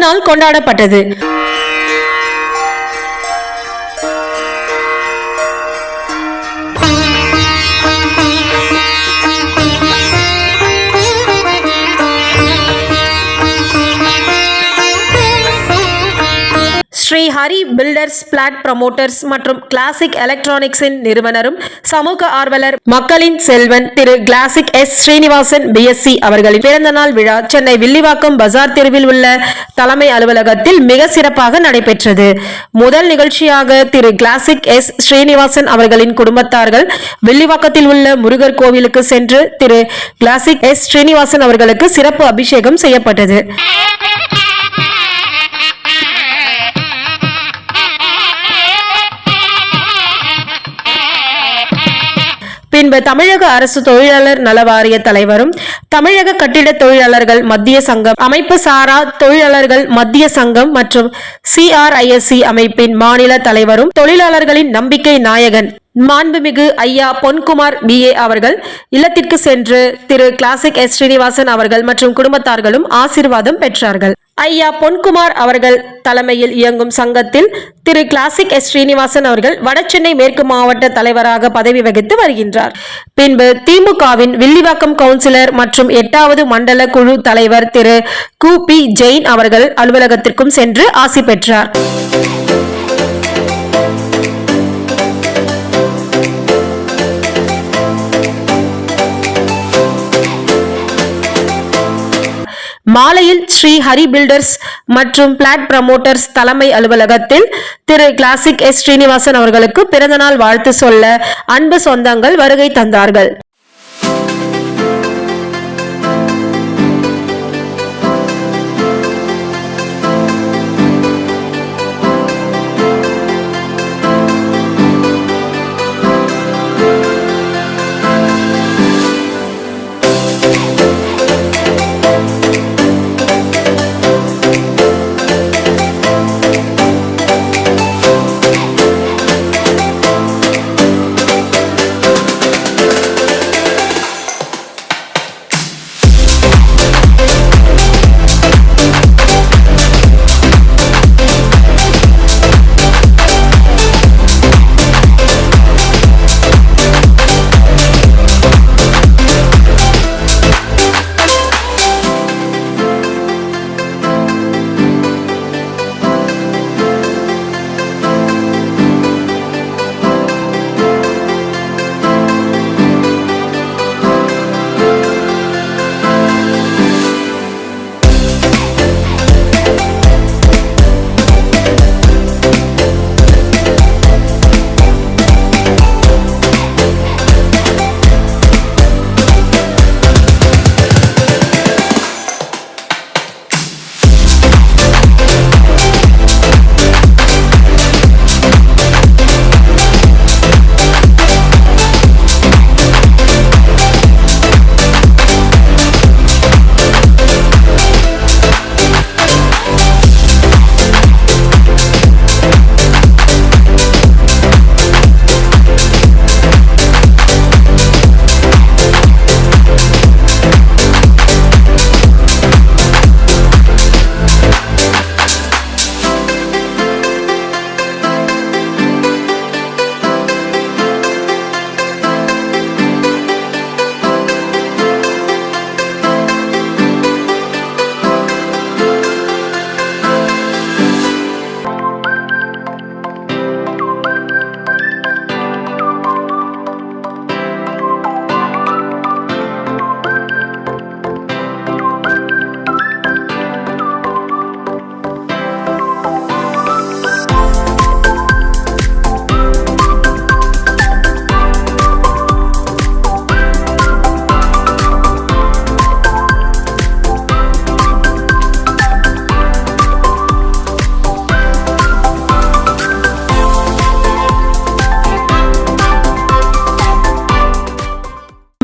நாள் கொண்டாடப்பட்டது. Sri Hari builders, flat promoters மற்றும் கிளாசிக் எலக்ட்ரானிக்ஸின் நிறுவனரும் சமூக ஆர்வலர் மக்களின் செல்வன் Thiru classic S Srinivasan BSc அவர்களின் பிறந்தநாள் விழா சென்னை வில்லிவாக்கம் பஜார் தெருவில் உள்ள தலைமை அலுவலகத்தில் மிக சிறப்பாக நடைபெற்றது. முதல் நிகழ்ச்சியாக திரு கிளாசிக் எஸ் ஸ்ரீனிவாசன் அவர்களின் குடும்பத்தார்கள் வில்லிவாக்கத்தில் உள்ள முருகர் கோவிலுக்கு சென்று திரு கிளாசிக் எஸ் ஸ்ரீனிவாசன் அவர்களுக்கு சிறப்பு அபிஷேகம் செய்யப்பட்டது. பின்பு தமிழக அரசு தொழிலாளர் நல வாரிய தலைவரும் தமிழக கட்டிட தொழிலாளர்கள் மத்திய சங்கம், அமைப்பு சாரா தொழிலாளர்கள் மத்திய சங்கம் மற்றும் CRISC அமைப்பின் மாநில தலைவரும் தொழிலாளர்களின் நம்பிக்கை நாயகன் மாண்புமிகு ஐயா பொன்குமார் BA அவர்கள் இல்லத்திற்கு சென்று திரு கிளாசிக் எஸ் ஸ்ரீனிவாசன் அவர்கள் மற்றும் குடும்பத்தார்களும் ஆசீர்வாதம் பெற்றார்கள். ஐயா பொன்குமார் அவர்கள் தலைமையில் இயங்கும் சங்கத்தில் திரு கிளாசிக் எஸ் ஸ்ரீனிவாசன் அவர்கள் வடசென்னை மேற்கு மாவட்ட தலைவராக பதவி வகித்து வருகின்றார். பின்பு திமுகவின் வில்லிவாக்கம் கவுன்சிலர் மற்றும் 8வது மண்டல குழு தலைவர் திரு QP ஜெயின் அவர்கள் அலுவலகத்திற்கும் சென்று ஆசி பெற்றார். மாலையில் ஸ்ரீ ஹரி பில்டர்ஸ் மற்றும் பிளாட் ப்ரமோட்டர்ஸ் தலைமை அலுவலகத்தில் திரு கிளாசிக் எஸ் ஸ்ரீனிவாசன் அவர்களுக்கு பிறந்தநாள் வாழ்த்து சொல்ல அன்பு சொந்தங்கள் வருகை தந்தார்கள்.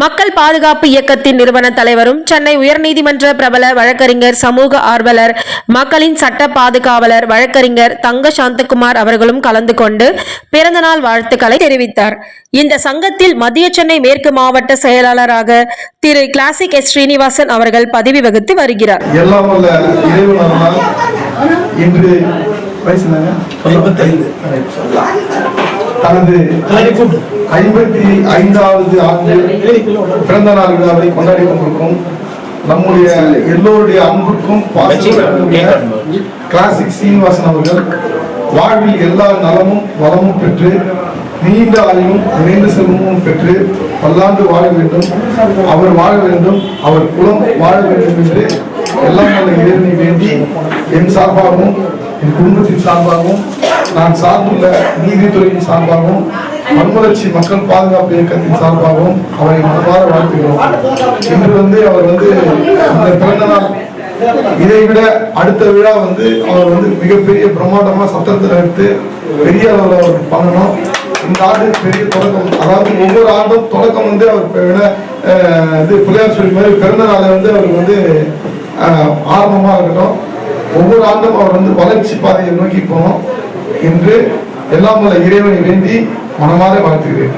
மக்கள் பாதுகாப்பு இயக்கத்தின் நிறுவன தலைவரும் சென்னை உயர்நீதிமன்ற பிரபல வழக்கறிஞர் சமூக ஆர்வலர் மக்களின் சட்ட பாதுகாவலர் வழக்கறிஞர் தங்க சாந்தகுமார் அவர்களும் கலந்து கொண்டு பிறந்தநாள் வாழ்த்துக்களை தெரிவித்தார். இந்த சங்கத்தில் மத்திய சென்னை மேற்கு மாவட்ட செயலாளராக திரு கிளாசிக் எஸ் ஸ்ரீனிவாசன் அவர்கள் பதவி வகித்து வருகிறார். இன்று வயசு தனது 55வது ஆண்டு பிறந்த நாள் விழாவை கொண்டாடி கொண்டிருக்கும் நம்முடைய எல்லோருடைய அன்புக்கும் கிளாசிக் சீனிவாசன் அவர்கள் வாழ்வில் எல்லா நலமும் வளமும் பெற்று நீண்ட ஆயுளும் நிறைந்த செல்வமும் பெற்று பல்லாண்டு வாழ வேண்டும், அவர் வாழ வேண்டும், அவர் குலம் வாழ வேண்டும் என்று எல்லாம் நல்ல இறைவனை வேண்டி என் சார்பாகவும் என் குடும்பத்தின் சார்பாகவும் நான் சார்ந்துள்ள நீதித்துறையின் சார்பாகவும் மறுமலர்ச்சி மக்கள் பாதுகாப்பு இயக்கத்தின் சார்பாகவும் அவரை மனமாற வாழ்த்துகிறோம். இன்று அவர் அந்த பிறந்த நாள் இதைவிட அடுத்த விழா அவர் மிகப்பெரிய பிரம்மாண்டமா சத்தத்தில் எடுத்து பெரிய அளவில் அவர் பண்ணணும். இந்த ஆண்டு பெரிய தொடக்கம், அதாவது ஒவ்வொரு ஆண்டும் தொடக்கம் அவர் பிள்ளையார் சொல்லி மாதிரி பிறந்த நாளை அவருக்கு ஆரம்பமா இருக்கட்டும். ஒவ்வொரு ஆண்டும் அவர் வளர்ச்சி பாதையை நோக்கி போனோம் என்று எல்லாம் உள்ள இறைவனை வேண்டி மனமாற வாழ்த்துகிறேன்.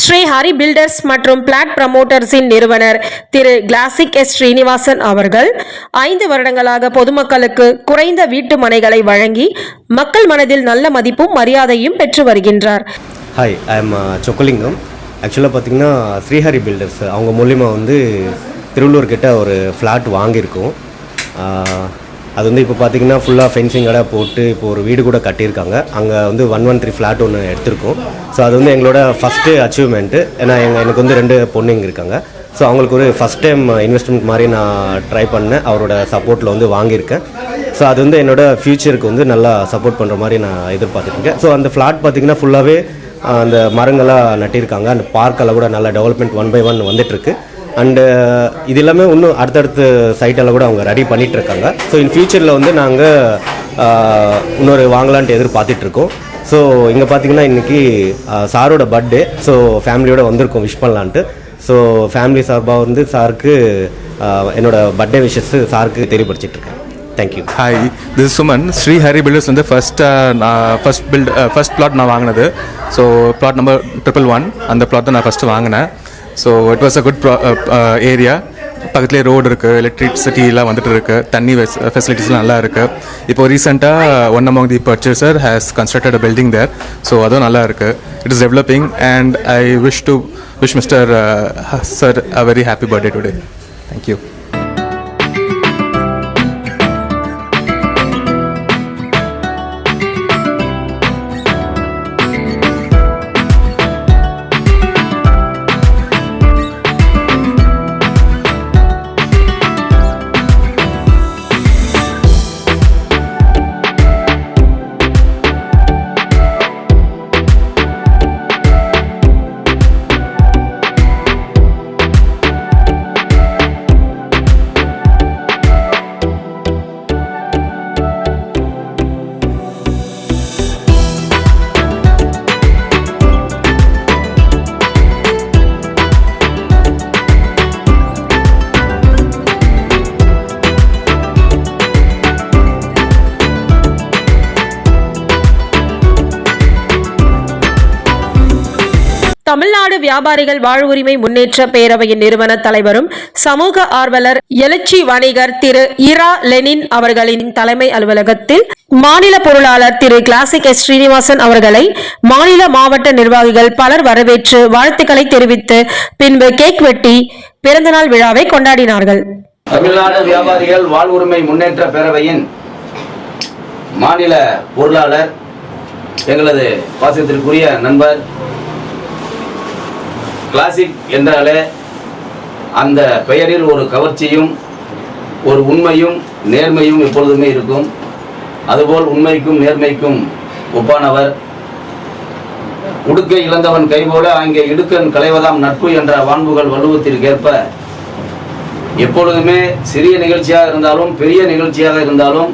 ஸ்ரீ ஹரி பில்டர்ஸ் மற்றும் பிளாட் ப்ரமோட்டர்ஸின் நிறுவனர் திரு கிளாசிக் எஸ் ஸ்ரீனிவாசன் அவர்கள் 5 வருடங்களாக பொதுமக்களுக்கு குறைந்த வீட்டு மனைகளை வழங்கி மக்கள் மனதில் நல்ல மதிப்பும் மரியாதையும் பெற்று வருகின்றார். Hi, I am Chockalingam. ஆக்சுவலாக பார்த்தீங்கன்னா ஸ்ரீஹரி பில்டர்ஸ் அவங்க மூலிமா திருவள்ளூர் கிட்ட ஒரு ஃப்ளாட் வாங்கியிருக்கோம். அது இப்போ பார்த்தீங்கன்னா ஃபுல்லாக ஃபென்சிங் கடை போட்டு இப்போ ஒரு வீடு கூட கட்டியிருக்காங்க. அங்கே 113 ஃப்ளாட் ஒன்று எடுத்திருக்கோம். ஸோ அது எங்களோட ஃபஸ்ட்டு அச்சீவ்மெண்ட்டு. ஏன்னா எனக்கு 2 பொண்ணுங்க இருக்காங்க. ஸோ அவங்களுக்கு ஒரு ஃபஸ்ட் டைம் இன்வெஸ்ட்மெண்ட் மாதிரி நான் ட்ரை பண்ணேன். அவரோட சப்போர்ட்டில் வாங்கியிருக்கேன். ஸோ அது என்னோட ஃப்யூச்சருக்கு நல்லா சப்போர்ட் பண்ணுற மாதிரி நான் எதிர்பார்த்துருக்கேன். ஸோ அந்த ஃப்ளாட் பார்த்திங்கன்னா ஃபுல்லாகவே அந்த மரங்கள்லாம் நட்டியிருக்காங்க. அந்த பார்க்கெல்லாம் கூட நல்லா டெவலப்மெண்ட் 1 by 1 வந்துட்டுருக்கு. அண்டு இது எல்லாமே இன்னும் அடுத்தடுத்த சைட்டெல்லாம் கூட அவங்க ரெடி பண்ணிகிட்ருக்காங்க. ஸோ இன் ஃப்யூச்சரில் நாங்கள் இன்னொரு வாங்கலான்ட்டு எதிர்பார்த்துட்ருக்கோம். ஸோ இங்கே பார்த்தீங்கன்னா இன்றைக்கி சாரோட பர்த்டே. ஸோ ஃபேமிலியோடு வந்திருக்கோம் விஷ் பண்ணலான்ட்டு. ஸோ ஃபேமிலி சார்பாக சாருக்கு என்னோட பர்த்டே விஷஸ் சாருக்கு தெரியப்படுத்திட்டுருக்கேன். Thank you. Hi, this is Suman. Sri Hari builders first flat நான் வாங்கினது. ஸோ பிளாட் நம்பர் 111 அந்த பிளாட் தான் நான் ஃபஸ்ட்டு வாங்கினேன். So it was a good area. பக்கத்துலேயே ரோடு இருக்குது, எலக்ட்ரிசிட்டிலாம் வந்துட்டு இருக்குது, தண்ணி ஃபெசிலிட்டிஸ்லாம் நல்லா இருக்குது. இப்போ ரீசெண்டாக one among the purchaser has constructed a building there. So அதுவும் நல்லா இருக்குது. It is developing and I wish mister sir a very happy birthday today. Thank you. Tamil Nadu வியாபாரிகள் வாழ்வுரிமை முன்னேற்ற பேரவையின் நிறுவன தலைவரும் சமூக ஆர்வலர் எழுச்சி வணிகர் திரு இரா லெனின் அவர்களின் தலைமை அலுவலகத்தில் மாநில பொருளாளர் திரு கிளாசிக் எஸ் ஸ்ரீனிவாசன் அவர்களை மாநில மாவட்ட நிர்வாகிகள் பலர் வரவேற்று வாழ்த்துக்களை தெரிவித்து பின்பு கேக் வெட்டி பிறந்தநாள் விழாவை கொண்டாடினார்கள். தமிழ்நாடு வியாபாரிகள் வாழ்வுரிமை முன்னேற்ற பேரவையின் மாநில பொருளாளர் எங்களது பாசத்திற்குரிய நண்பர் கிளாசிக் என்றாலே அந்த பெயரில் ஒரு கவர்ச்சியும் ஒரு உண்மையும் நேர்மையும் எப்பொழுதுமே இருக்கும். அதுபோல் உண்மைக்கும் நேர்மைக்கும் ஒப்பானவர். உடுக்கை இழந்தவன் கைபோல அங்கே இடுக்கன் களைவதாம் நட்பு என்ற வான்புகள் வள்ளுவத்திற்கேற்ப எப்பொழுதுமே சிறிய நிகழ்ச்சியாக இருந்தாலும் பெரிய நிகழ்ச்சியாக இருந்தாலும்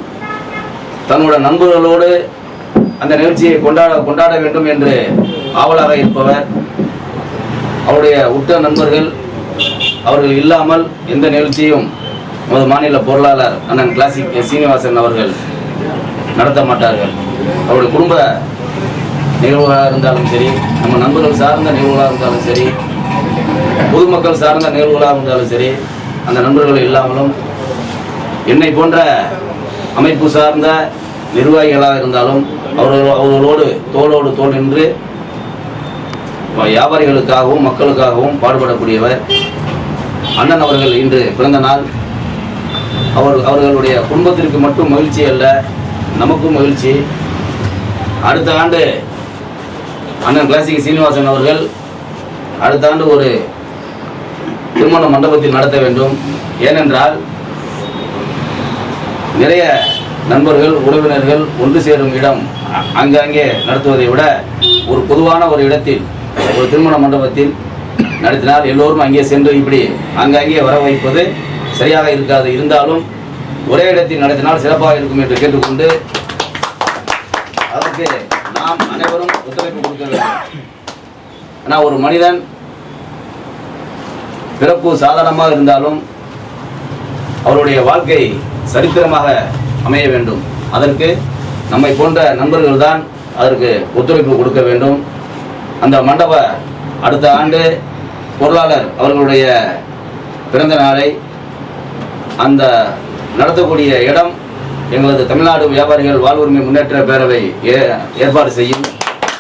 தன்னோட நண்பர்களோடு அந்த நிகழ்ச்சியை கொண்டாட வேண்டும் என்று ஆவலாக இருப்பவர். அவருடைய உற்ற நண்பர்கள் அவர்கள் இல்லாமல் எந்த நிகழ்ச்சியும் நமது மாநில பொருளாளர் அண்ணன் கிளாசிக் சீனிவாசன் அவர்கள் நடத்த மாட்டார்கள். அவருடைய குடும்ப நிகழ்வுகளாக இருந்தாலும் சரி, நம்ம நண்பர்கள் சார்ந்த நிகழ்வுகளாக இருந்தாலும் சரி, பொதுமக்கள் சார்ந்த நிகழ்வுகளாக இருந்தாலும் சரி, அந்த நண்பர்கள் இல்லாமலும் என்னை போன்ற அமைப்பு சார்ந்த நிர்வாகிகளாக இருந்தாலும் அவர்களோடு தோளோடு தோள் நின்று வியாபாரிகளுக்காகவும் மக்களுக்காகவும் பாடுபடக்கூடியவர். அண்ணன் அவர்கள் இன்று பிறந்த நாள். அவர்களுடைய குடும்பத்திற்கு மட்டும் மகிழ்ச்சி அல்ல, நமக்கும் மகிழ்ச்சி. அடுத்த ஆண்டு அண்ணன் கிளாசிக் சீனிவாசன் அவர்கள் அடுத்த ஆண்டு ஒரு திருமண மண்டபத்தில் நடத்த வேண்டும். ஏனென்றால் நிறைய நண்பர்கள் உறவினர்கள் ஒன்று சேரும் இடம் அங்கங்கே நடத்துவதை விட ஒரு பொதுவான ஒரு இடத்தில் ஒரு திருமண மண்டபத்தில் நடத்தினால் எல்லோரும் அங்கே சென்று இப்படி அங்கங்கே வர வைப்பது சரியாக இருக்காது. இருந்தாலும் ஒரே இடத்தில் நடத்தினால் சிறப்பாக இருக்கும் என்று கேட்டுக்கொண்டு அதற்கு நாம் அனைவரும் ஒத்துழைப்பு கொடுக்க வேண்டும். ஆனால் ஒரு மனிதன் பிறப்பு சாதாரணமாக இருந்தாலும் அவருடைய வாழ்க்கை சரித்திரமாக அமைய வேண்டும். அதற்கு நம்மை போன்ற நண்பர்கள் தான் அதற்கு ஒத்துழைப்பு கொடுக்க வேண்டும். அந்த மண்டப அடுத்த ஆண்டு பொருளாளர் அவர்களுடைய பிறந்த நாளை அந்த நடத்தக்கூடிய இடம் எங்களது தமிழ்நாடு வியாபாரிகள் வாழ்வுரிமை முன்னேற்ற பேரவை ஏற்பாடு செய்யும்.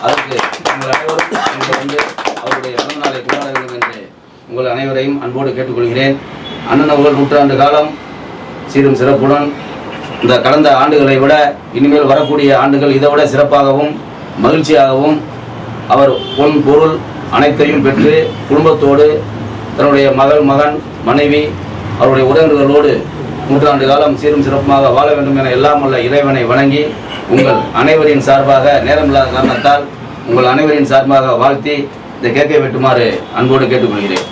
அதற்கு உங்கள் அனைவரும் வந்து அவருடைய பிறந்த நாளை கொண்டாட வேண்டும் என்று உங்கள் அனைவரையும் அன்போடு கேட்டுக்கொள்கிறேன். அண்ணன் அவர்கள் 100 ஆண்டு காலம் சீரும் சிறப்புடன் இந்த கடந்த ஆண்டுகளை விட இனிமேல் வரக்கூடிய ஆண்டுகள் இதை விட சிறப்பாகவும் மகிழ்ச்சியாகவும் அவர் பொன் பொருள் அனைத்தையும் பெற்று குடும்பத்தோடு தன்னுடைய மகன் மனைவி அவருடைய உறவினர்களோடு 100 ஆண்டு காலம் சீரும் சிறப்புமாக வாழ வேண்டும் என எல்லாம் உள்ள இறைவனை வணங்கி உங்கள் அனைவரின் சார்பாக நேரமில்லாத காரணத்தால் உங்கள் அனைவரின் சார்பாக வாழ்த்தி இதை கேட்க வெட்டுமாறு அன்போடு கேட்டுக்கொள்கிறேன்.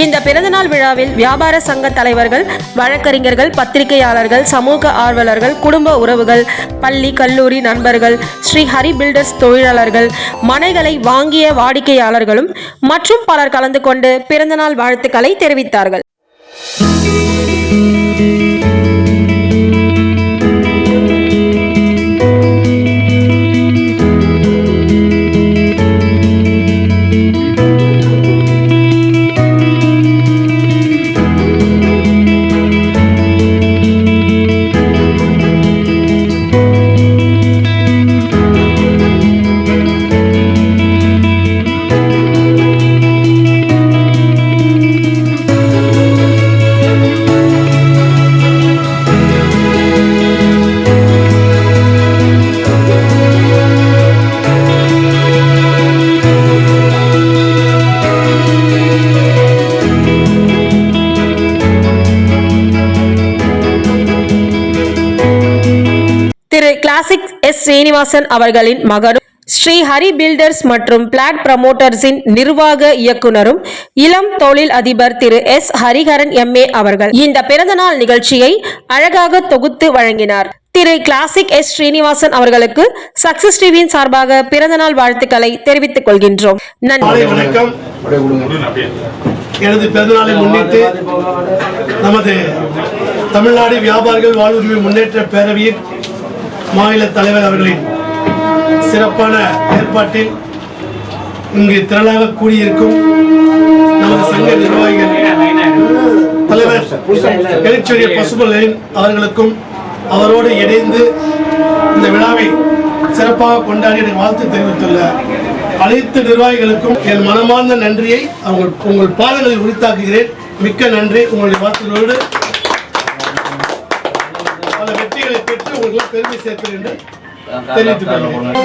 இந்த பிறந்தநாள் விழாவில் வியாபார சங்க தலைவர்கள், வழக்கறிஞர்கள், பத்திரிகையாளர்கள், சமூக ஆர்வலர்கள், குடும்ப உறவுகள், பள்ளி கல்லூரி நண்பர்கள், ஸ்ரீ ஹரி பில்டர்ஸ் தொழிலாளர்கள், மனைகளை வாங்கிய வாடிக்கையாளர்களும் மற்றும் பலர் கலந்து கொண்டு பிறந்தநாள் வாழ்த்துக்களை தெரிவித்தார்கள். திரு கிளாசிக் எஸ் ஸ்ரீனிவாசன் அவர்களின் மகனும் ஸ்ரீ ஹரி பில்டர்ஸ் மற்றும் பிளாட் ப்ரமோட்டர்ஸின் நிர்வாக இயக்குனரும் இளம் தொழில் அதிபர் திரு எஸ் ஹரிஹரன் MA அவர்கள் இந்த பிறந்தநாள் நிகழ்ச்சியை அழகாக தொகுத்து வழங்கினார். திரு கிளாசிக் எஸ் ஸ்ரீனிவாசன் அவர்களுக்கு சக்சஸ் டிவியின் சார்பாக பிறந்தநாள் வாழ்த்துக்களை தெரிவித்துக் கொள்கின்றோம். நன்றி. வணக்கம். எனது பிறந்தநாளை முன்னிட்டு நமது தமிழ்நாடு வியாபாரிகள் வாழ்வுரிமை முன்னேற்ற பேரவையின் மாநில தலைவர் அவர்களின் சிறப்பான ஏற்பாட்டில் இங்கு திரளாக கூடியிருக்கும் நமது சங்க நிர்வாகிகள் தலைவர் எழுச்செழிய பசுபலன் அவர்களுக்கும் அவரோடு இணைந்து இந்த விழாவை சிறப்பாக கொண்டாடி எனக்கு வாழ்த்து தெரிவித்துள்ள அனைத்து நிர்வாகிகளுக்கும் என் மனமார்ந்த நன்றியை உங்கள் பாதங்களில் உரித்தாக்குகிறேன். மிக்க நன்றி. உங்களுடைய வாழ்த்துகளோடு பல வெற்றிகளை பெற்று உங்களுக்கு பெருமை சேர்க்கிறேன் என்று தெரிவித்துக் கொள்கிறேன்.